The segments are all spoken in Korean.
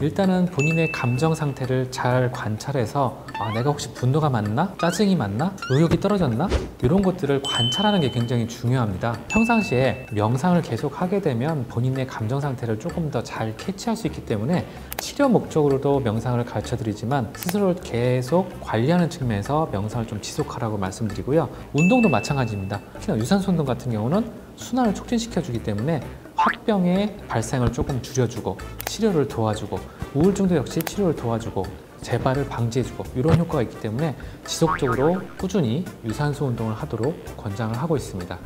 일단은 본인의 감정 상태를 잘 관찰해서 내가 혹시 분노가 많나? 짜증이 많나? 의욕이 떨어졌나? 이런 것들을 관찰하는 게 굉장히 중요합니다. 평상시에 명상을 계속 하게 되면 본인의 감정 상태를 조금 더 잘 캐치할 수 있기 때문에 치료 목적으로도 명상을 가르쳐 드리지만 스스로를 계속 관리하는 측면에서 명상을 좀 지속하라고 말씀드리고요. 운동도 마찬가지입니다. 특히나 유산소 운동 같은 경우는 순환을 촉진시켜 주기 때문에 화병의 발생을 조금 줄여주고 치료를 도와주고 우울증도 역시 치료를 도와주고 재발을 방지해주고 이런 효과가 있기 때문에 지속적으로 꾸준히 유산소 운동을 하도록 권장을 하고 있습니다.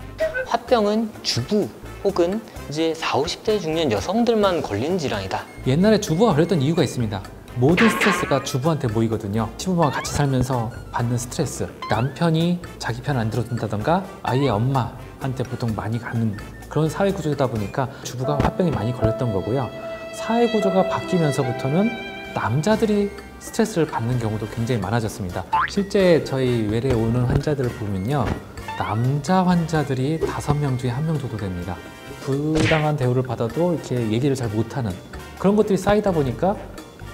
화병은 주부 혹은 이제 40, 50대 중년 여성들만 걸리는 질환이다. 옛날에 주부가 걸렸던 이유가 있습니다. 모든 스트레스가 주부한테 모이거든요. 시부모와 같이 살면서 받는 스트레스, 남편이 자기 편 안 들어준다던가 아이의 엄마한테 보통 많이 가는 그런 사회 구조다 보니까 주부가 화병이 많이 걸렸던 거고요. 사회 구조가 바뀌면서부터는 남자들이 스트레스를 받는 경우도 굉장히 많아졌습니다. 실제 저희 외래에 오는 환자들을 보면요, 남자 환자들이 5명 중에 1명 정도 됩니다. 부당한 대우를 받아도 이렇게 얘기를 잘 못하는 그런 것들이 쌓이다 보니까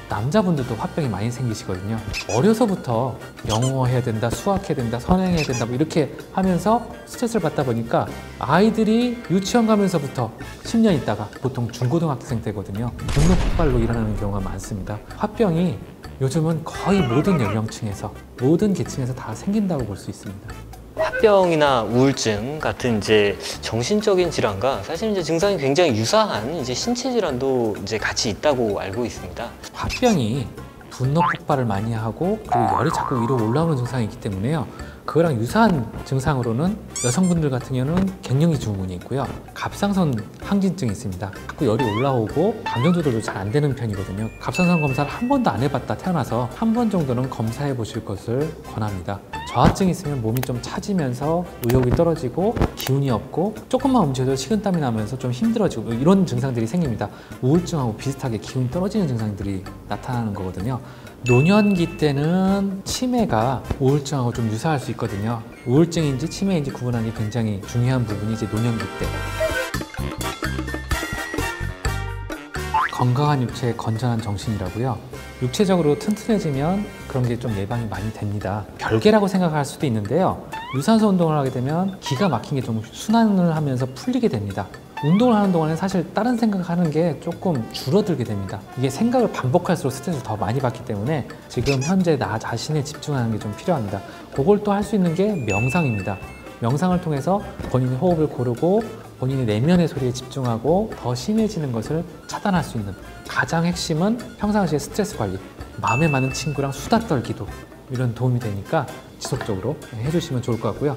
남자분들도 화병이 많이 생기시거든요. 어려서부터 영어 해야 된다, 수학 해야 된다, 선행해야 된다 뭐 이렇게 하면서 스트레스를 받다 보니까 아이들이 유치원 가면서부터 10년 있다가 보통 중고등학생 때거든요. 분노 폭발로 일어나는 경우가 많습니다. 화병이 요즘은 거의 모든 연령층에서 모든 계층에서 다 생긴다고 볼 수 있습니다. 화병이나 우울증 같은 이제 정신적인 질환과 사실 이제 증상이 굉장히 유사한 이제 신체 질환도 이제 같이 있다고 알고 있습니다. 화병이 분노 폭발을 많이 하고 그리고 열이 자꾸 위로 올라오는 증상이 있기 때문에요. 그거랑 유사한 증상으로는 여성분들 같은 경우는 갱년기 증후군이 있고요. 갑상선 항진증이 있습니다. 자꾸 열이 올라오고 감정 조절도 잘 안 되는 편이거든요. 갑상선 검사를 한 번도 안 해봤다 태어나서 한 번 정도는 검사해 보실 것을 권합니다. 저하증이 있으면 몸이 좀 차지면서 의욕이 떨어지고 기운이 없고 조금만 움직여도 식은땀이 나면서 좀 힘들어지고 이런 증상들이 생깁니다. 우울증하고 비슷하게 기운이 떨어지는 증상들이 나타나는 거거든요. 노년기 때는 치매가 우울증하고 좀 유사할 수 있거든요. 우울증인지 치매인지 구분하는 게 굉장히 중요한 부분이 이제 노년기 때. 건강한 육체, 건전한 정신이라고요. 육체적으로 튼튼해지면 그런 게 좀 예방이 많이 됩니다. 별개라고 생각할 수도 있는데요. 유산소 운동을 하게 되면 기가 막힌 게 좀 순환을 하면서 풀리게 됩니다. 운동을 하는 동안에 사실 다른 생각하는 게 조금 줄어들게 됩니다. 이게 생각을 반복할수록 스트레스를 더 많이 받기 때문에 지금 현재 나 자신에 집중하는 게 좀 필요합니다. 그걸 또 할 수 있는 게 명상입니다. 명상을 통해서 본인의 호흡을 고르고 본인의 내면의 소리에 집중하고 더 심해지는 것을 차단할 수 있는 가장 핵심은 평상시에 스트레스 관리, 마음에 맞는 친구랑 수다 떨기도 이런 도움이 되니까 지속적으로 해주시면 좋을 것 같고요.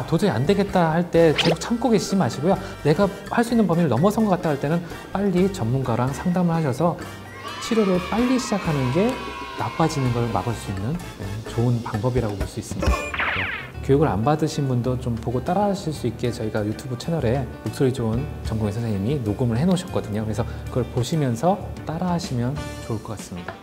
도저히 안 되겠다 할 때 계속 참고 계시지 마시고요. 내가 할 수 있는 범위를 넘어선 것 같다 할 때는 빨리 전문가랑 상담을 하셔서 치료를 빨리 시작하는 게 나빠지는 걸 막을 수 있는 좋은 방법이라고 볼 수 있습니다. 교육을 안 받으신 분도 좀 보고 따라 하실 수 있게 저희가 유튜브 채널에 목소리 좋은 전공의 선생님이 녹음을 해 놓으셨거든요. 그래서 그걸 보시면서 따라 하시면 좋을 것 같습니다.